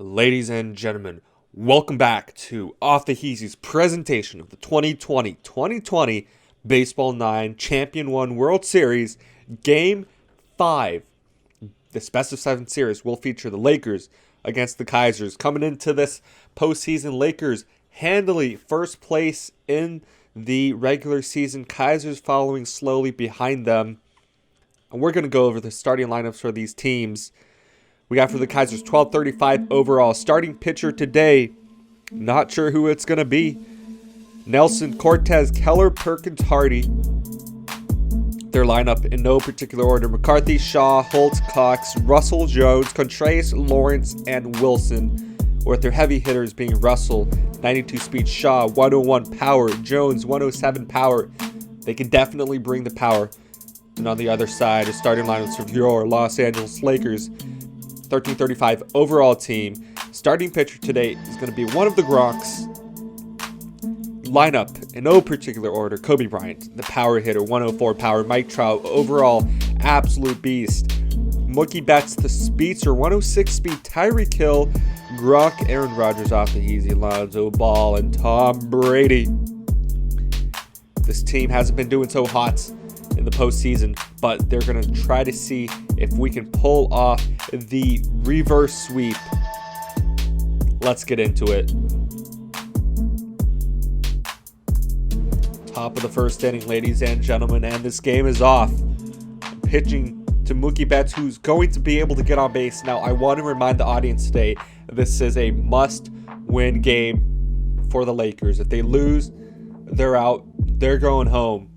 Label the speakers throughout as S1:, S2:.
S1: Ladies and gentlemen, welcome back to Offtheheazy's presentation of the 2020 Baseball 9 Champion 1 World Series Game 5. This best of 7 series will feature the Lakers against the Kaisers. Coming into this postseason, Lakers handily first place in the regular season. Kaisers following slowly behind them. And we're going to go over the starting lineups for these teams. We got for the Kaisers 1235 overall. Starting pitcher today, not sure who it's going to be. Nelson, Cortez, Keller, Perkins, Hardy. Their lineup in no particular order. McCarthy, Shaw, Holtz, Cox, Russell, Jones, Contreras, Lawrence, and Wilson. With their heavy hitters being Russell, 92 speed, Shaw, 101 power, Jones, 107 power. They can definitely bring the power. And on the other side, a starting lineup for your Los Angeles Lakers. 1335 overall team. Starting pitcher today is going to be one of the Gronks. Lineup in no particular order. Kobe Bryant, the power hitter, 104 power. Mike Trout, overall absolute beast. Mookie Betts, the speedster, 106 speed. Tyreek Hill, Gronk, Aaron Rodgers, Offtheheazy, Lonzo Ball, and Tom Brady. This team hasn't been doing so hot in the postseason, but they're going to try to see if we can pull off the reverse sweep. Let's get into it. Top of the first inning, ladies and gentlemen, and this game is off. Pitching to Mookie Betts, who's going to be able to get on base. Now, I want to remind the audience today, this is a must-win game for the Lakers. If they lose, they're out. They're going home.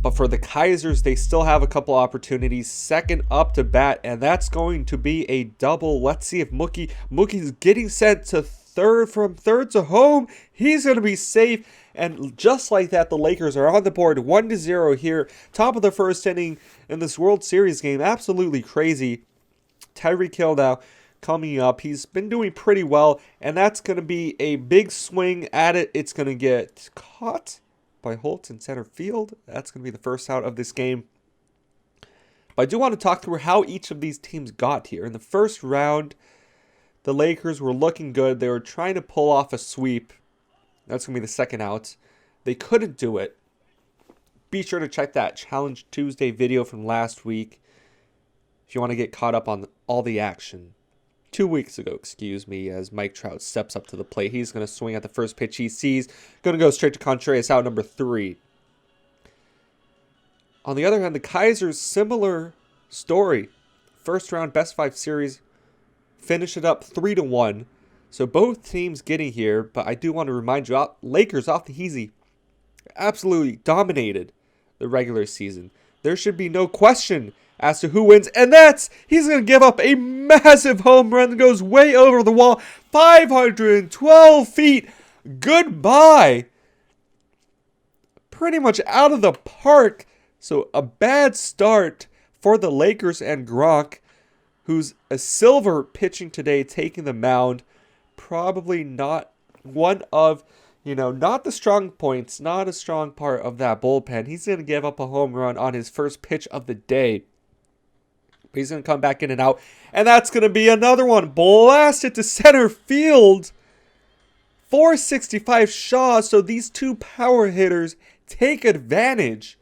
S1: But for the Kaisers, they still have a couple opportunities. Second up to bat, and that's going to be a double. Let's see if Mookie's getting sent to third, from third to home. He's going to be safe. And just like that, the Lakers are on the board 1-0 here. Top of the first inning in this World Series game. Absolutely crazy. Tyreek Hill now coming up. He's been doing pretty well, and that's going to be a big swing at it. It's going to get caught by Holtz in center field. That's going to be the first out of this game. But I do want to talk through how each of these teams got here. In the first round, the Lakers were looking good. They were trying to pull off a sweep. That's going to be the second out. They couldn't do it. Be sure to check that Challenge Tuesday video from last week if you want to get caught up on all the action. 2 weeks ago, as Mike Trout steps up to the plate. He's going to swing at the first pitch he sees. Going to go straight to Contreras, out number 3. On the other hand, the Kaisers, similar story. First round, best 5 series. Finish it up 3-1. So both teams getting here, but I do want to remind you, Lakers Offtheheazy absolutely dominated the regular season. There should be no question as to who wins, and he's going to give up a massive home run that goes way over the wall, 512 feet, goodbye. Pretty much out of the park, so a bad start for the Lakers and Gronk, who's a silver pitching today, taking the mound. Probably not one of, not the strong points, not a strong part of that bullpen. He's going to give up a home run on his first pitch of the day. He's going to come back in and out. And that's going to be another one. Blasted to center field. 465 Shaw. So these two power hitters take advantage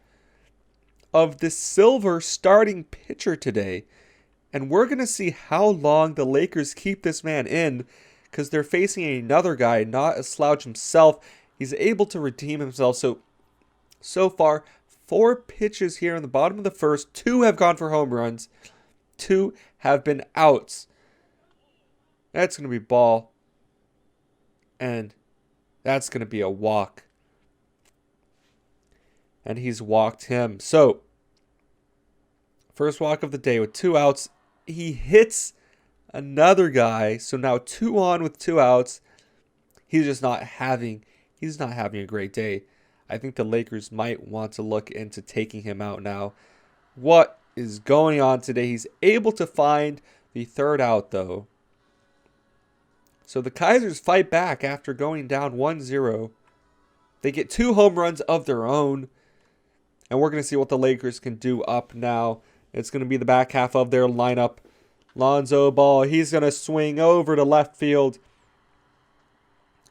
S1: of the silver starting pitcher today. And we're going to see how long the Lakers keep this man in, because they're facing another guy, not a slouch himself. He's able to redeem himself. So far, 4 pitches here in the bottom of the first. 2 have gone for home runs. 2 have been outs. That's going to be ball. And that's going to be a walk. And he's walked him. So, first walk of the day with 2 outs. He hits another guy. So now 2 on with 2 outs. He's not having a great day. I think the Lakers might want to look into taking him out now. What is going on today? He's able to find the third out, though. So the Kaisers fight back after going down 1-0. They get 2 home runs of their own. And we're going to see what the Lakers can do up now. It's going to be the back half of their lineup. Lonzo Ball, he's going to swing over to left field.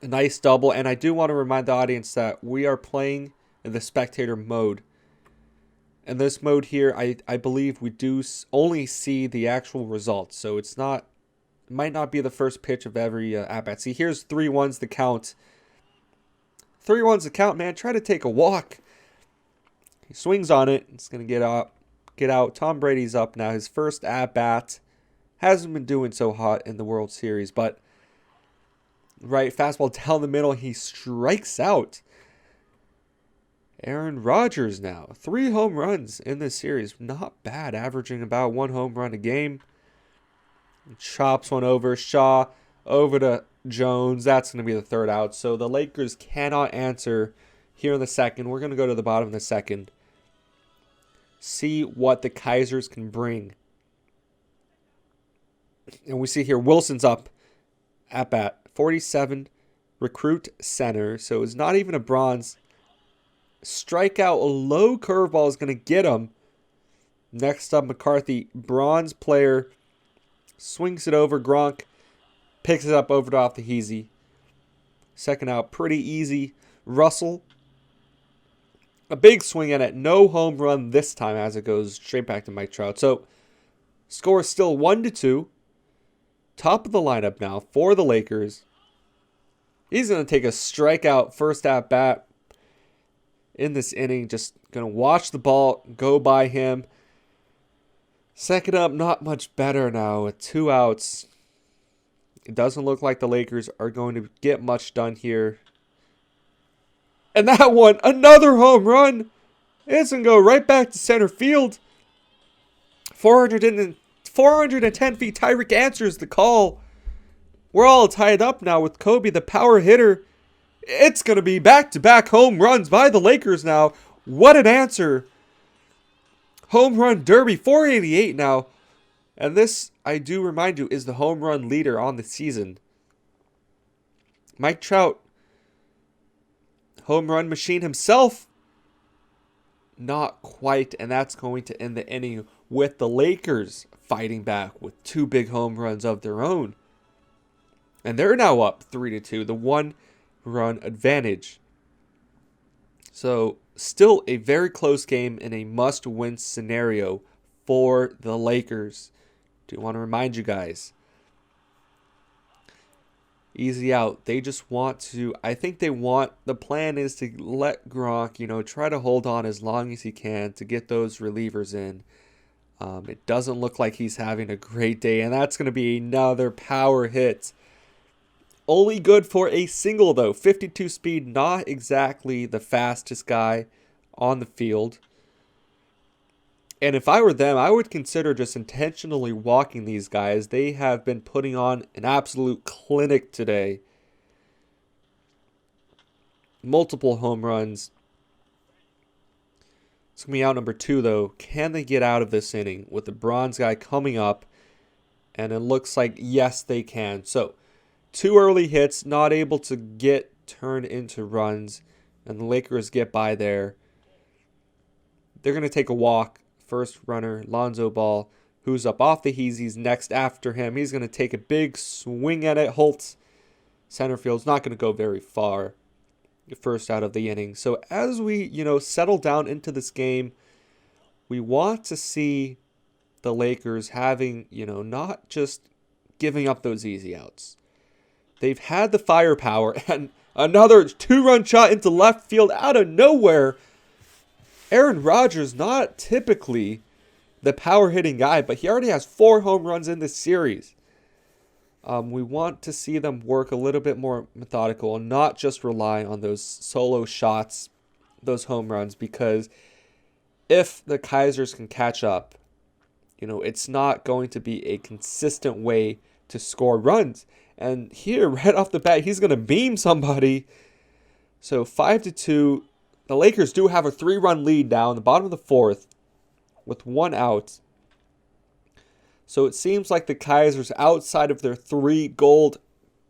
S1: A nice double. And I do want to remind the audience that we are playing in the spectator mode. In this mode here, I believe we do only see the actual results. So it's not, it might not be the first pitch of every at-bat. See, here's 3-1's the count. 3-1's the count, man. Try to take a walk. He swings on it. It's going to get out. Tom Brady's up now. His first at-bat. Hasn't been doing so hot in the World Series, but right, fastball down the middle. He strikes out. Aaron Rodgers now. 3 home runs in this series. Not bad, averaging about 1 home run a game. Chops one over. Shaw over to Jones. That's going to be the 3rd out. So the Lakers cannot answer here in the 2nd. We're going to go to the bottom of the 2nd. See what the Kaisers can bring. And we see here Wilson's up at bat. 47, recruit center. So it's not even a bronze. Strikeout, a low curveball is going to get him. Next up, McCarthy, bronze player. Swings it over. Gronk picks it up over to Offtheheazy. 2nd out, pretty easy. Russell, a big swing at it. No home run this time as it goes straight back to Mike Trout. So score is still 1-2. Top of the lineup now for the Lakers. He's going to take a strikeout first at bat in this inning. Just going to watch the ball go by him. 2nd up, not much better now with 2 outs. It doesn't look like the Lakers are going to get much done here. And that one, another home run. It's going to go right back to center field. 410 feet. Tyreek answers the call. We're all tied up now with Kobe, the power hitter. It's going to be back-to-back home runs by the Lakers now. What an answer. Home run derby, 488 now. And this, I do remind you, is the home run leader on the season. Mike Trout, home run machine himself. Not quite, and that's going to end the inning with the Lakers fighting back with 2 big home runs of their own. And they're now up 3-2, the 1-run advantage. So, still a very close game and a must-win scenario for the Lakers. Do want to remind you guys. Easy out. They just want to, I think the plan is to let Gronk, try to hold on as long as he can to get those relievers in. It doesn't look like he's having a great day, and that's going to be another power hit. Only good for a single, though. 52 speed, not exactly the fastest guy on the field. And if I were them, I would consider just intentionally walking these guys. They have been putting on an absolute clinic today. Multiple home runs. It's going to be out number 2, though. Can they get out of this inning with the bronze guy coming up? And it looks like, yes, they can. So, 2 early hits, not able to get turned into runs. And the Lakers get by there. They're going to take a walk. First runner, Lonzo Ball, who's up Offtheheazy's next after him. He's going to take a big swing at it. Holtz, center field's not going to go very far. First out of the inning. So as we, settle down into this game, we want to see the Lakers having, not just giving up those easy outs. They've had the firepower, and another 2-run shot into left field out of nowhere. Aaron Rodgers, not typically the power-hitting guy, but he already has 4 home runs in this series. We want to see them work a little bit more methodical and not just rely on those solo shots, those home runs, because if the Kaisers can catch up, it's not going to be a consistent way to score runs. And here, right off the bat, he's going to beam somebody. So 5-2. The Lakers do have a 3-run lead now in the bottom of the 4th with 1 out. So it seems like the Kaisers, outside of their 3 gold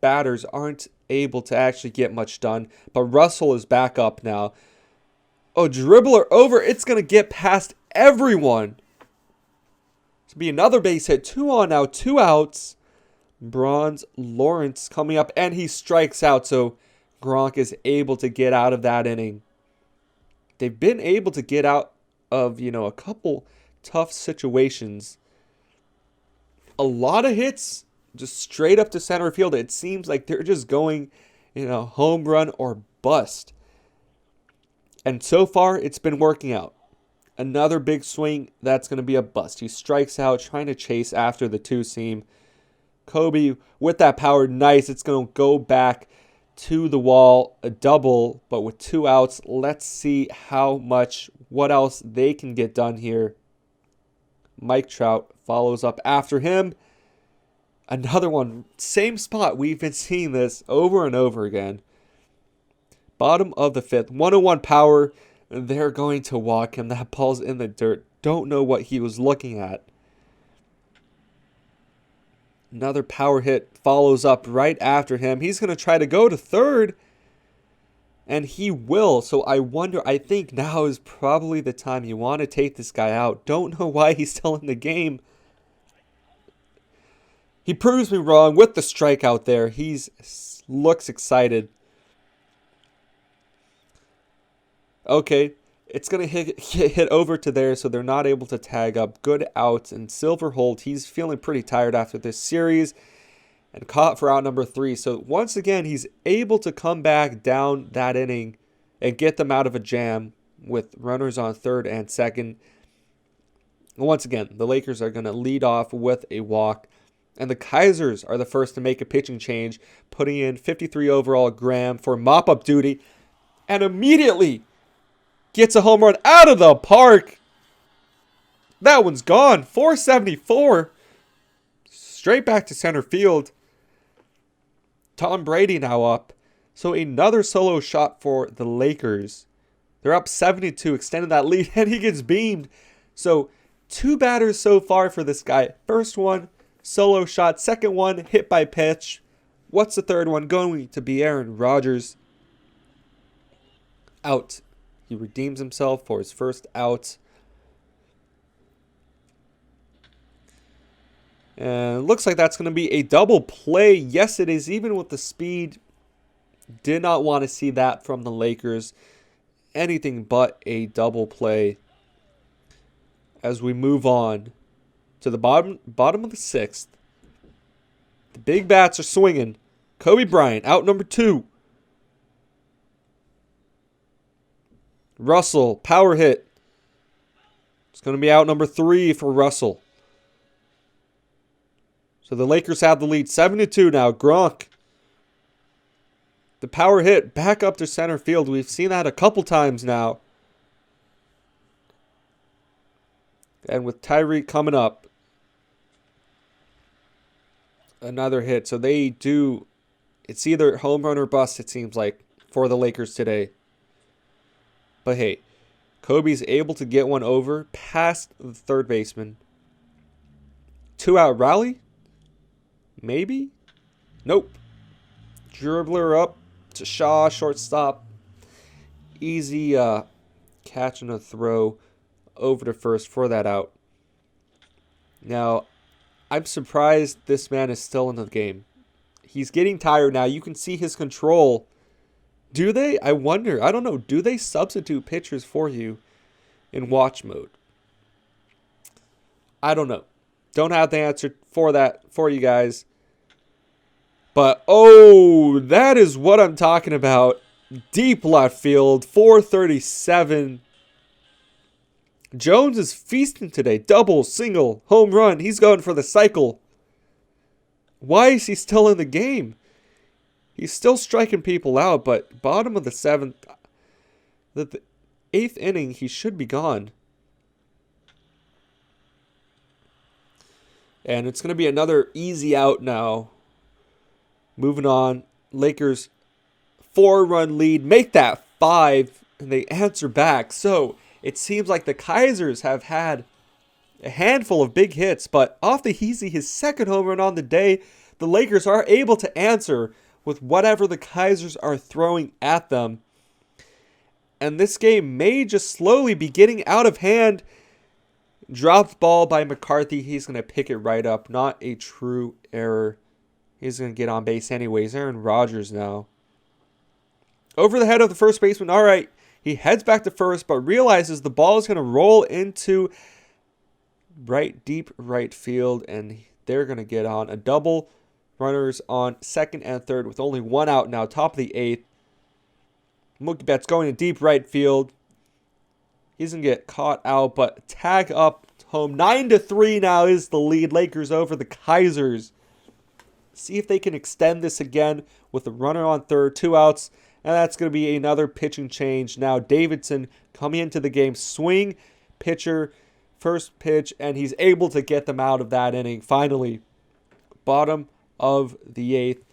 S1: batters, aren't able to actually get much done. But Russell is back up now. Oh, dribbler over. It's going to get past everyone. To be another base hit. 2 on now, 2 outs. Bronze Lawrence coming up, and he strikes out. So Gronk is able to get out of that inning. They've been able to get out of, a couple tough situations. A lot of hits just straight up to center field. It seems like they're just going, home run or bust. And so far, it's been working out. Another big swing, that's going to be a bust. He strikes out, trying to chase after the two-seam. Kobe with that power, nice. It's going to go back to the wall, a double, but with 2 outs. Let's see what else they can get done here. Mike Trout follows up after him. Another one, same spot. We've been seeing this over and over again. Bottom of the 5th, 101 power. They're going to walk him. That ball's in the dirt. Don't know what he was looking at. Another power hit follows up right after him. He's going to try to go to third. And he will. So I think now is probably the time you want to take this guy out. Don't know why he's still in the game. He proves me wrong with the strikeout there. He looks excited. Okay, it's going to hit over to there, so they're not able to tag up. Good out, and Silverhold, he's feeling pretty tired after this series, and caught for out number 3. So once again, he's able to come back down that inning and get them out of a jam with runners on third and second. Once again, the Lakers are going to lead off with a walk, and the Kaisers are the first to make a pitching change, putting in 53 overall Graham for mop-up duty, and immediately gets a home run out of the park. That one's gone. 474. Straight back to center field. Tom Brady now up. So another solo shot for the Lakers. They're up 7-2, extending that lead, and he gets beamed. So 2 batters so far for this guy. First one, solo shot. Second one, hit by pitch. What's the third one? Going to be Aaron Rodgers. Out. He redeems himself for his first out. And it looks like that's going to be a double play. Yes, it is. Even with the speed, did not want to see that from the Lakers. Anything but a double play. As we move on to the bottom of the 6th. The big bats are swinging. Kobe Bryant, out number 2. Russell, power hit. It's going to be out number 3 for Russell. So the Lakers have the lead, 7-2 now. Gronk. The power hit back up to center field. We've seen that a couple times now. And with Tyreek coming up. Another hit. So they do. It's either home run or bust, it seems like, for the Lakers today. But hey, Kobe's able to get one over past the third baseman. 2-out rally? Maybe? Nope. Dribbler up to Shaw, shortstop. Easy catch and a throw over to first for that out. Now, I'm surprised this man is still in the game. He's getting tired now. You can see his control. Do they? I wonder. I don't know. Do they substitute pitchers for you in watch mode? I don't know. Don't have the answer for that for you guys. But, oh, that is what I'm talking about. Deep left field, 437. Jones is feasting today. Double, single, home run. He's going for the cycle. Why is he still in the game? He's still striking people out, but bottom of the 7th, the 8th inning, he should be gone. And it's going to be another easy out now. Moving on, Lakers 4-run lead, make that 5, and they answer back. So it seems like the Kaisers have had a handful of big hits, but Offtheheazy, his second home run on the day, the Lakers are able to answer with whatever the Kaisers are throwing at them. And this game may just slowly be getting out of hand. Dropped ball by McCarthy. He's going to pick it right up. Not a true error. He's going to get on base anyways. Aaron Rodgers now. Over the head of the first baseman. All right. He heads back to first, but realizes the ball is going to roll into deep right field, and they're going to get on a double. Runners on second and third with only one out now. Top of the eighth. Mookie Betts going to deep right field. He's going to get caught out, but tag up home. 9-3 now is the lead. Lakers over the Kaisers. See if they can extend this again with a runner on third, 2 outs. And that's going to be another pitching change. Now Davidson coming into the game. Swing, pitcher, first pitch, and he's able to get them out of that inning. Finally, bottom of the eighth.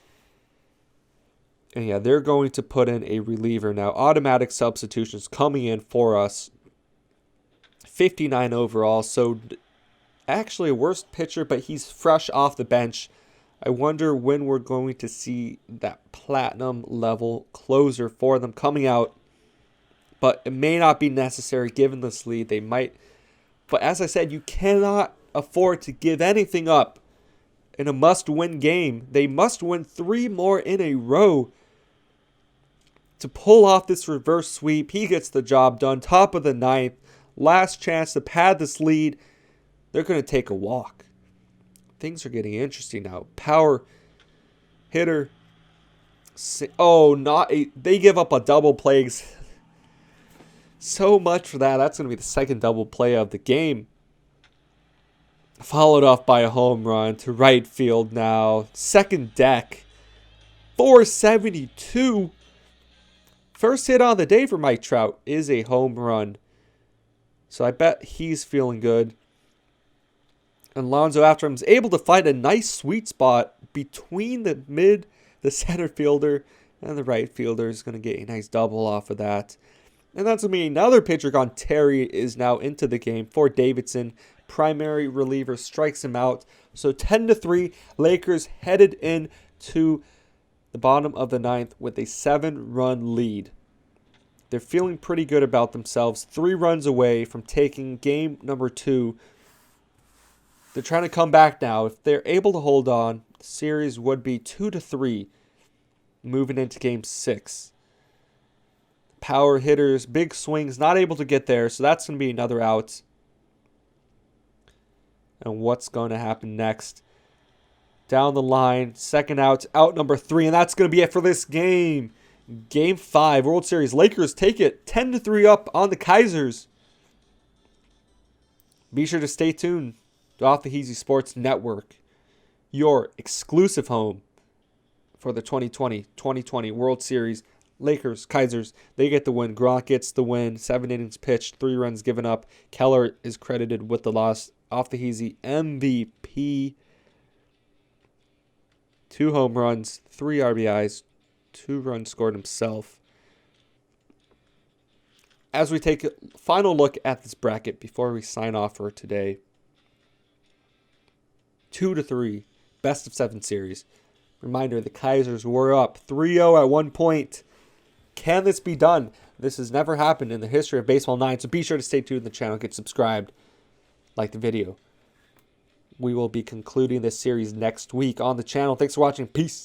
S1: And yeah, they're going to put in a reliever now. Automatic substitutions coming in for us. 59 overall. So actually a worse pitcher, but he's fresh off the bench. I wonder when we're going to see that platinum level closer for them coming out. But it may not be necessary given this lead. They might. But as I said, you cannot afford to give anything up in a must-win game. They must win 3 more in a row to pull off this reverse sweep. He gets the job done. Top of the ninth. Last chance to pad this lead. They're going to take a walk. Things are getting interesting now. Power hitter. They give up a double play. So much for that. That's going to be the second double play of the game. Followed off by a home run to right field now. Second deck. 472. First hit on the day for Mike Trout is a home run. So I bet he's feeling good. And Lonzo, after him, is able to find a nice sweet spot between the center fielder and the right fielder. Is going to get a nice double off of that. And that's going to be another pitcher gone. Terry is now into the game for Davidson. Primary reliever strikes him out. So 10-3, Lakers headed into the bottom of the ninth with a 7-run lead. They're feeling pretty good about themselves. 3 runs away from taking game number 2. They're trying to come back now. If they're able to hold on, the series would be 2-3 moving into game 6. Power hitters, big swings, not able to get there, so that's going to be another out. And what's going to happen next? Down the line, second out number 3, and that's going to be it for this game. Game 5, World Series. Lakers take it 10-3 up on the Kaisers. Be sure to stay tuned to Offtheheazy Sports Network, your exclusive home for the 2020 World Series. Lakers, Kaisers, they get the win. Gronk gets the win. 7 innings pitched, 3 runs given up. Keller is credited with the loss. Offtheheazy MVP. 2 home runs, 3 RBIs, 2 runs scored himself. As we take a final look at this bracket before we sign off for today. 2-3, best of 7 series. Reminder, the Kaisers were up 3-0 at one point. Can this be done? This has never happened in the history of Baseball 9, so be sure to stay tuned to the channel, get subscribed, like the video. We will be concluding this series next week on the channel. Thanks for watching. Peace.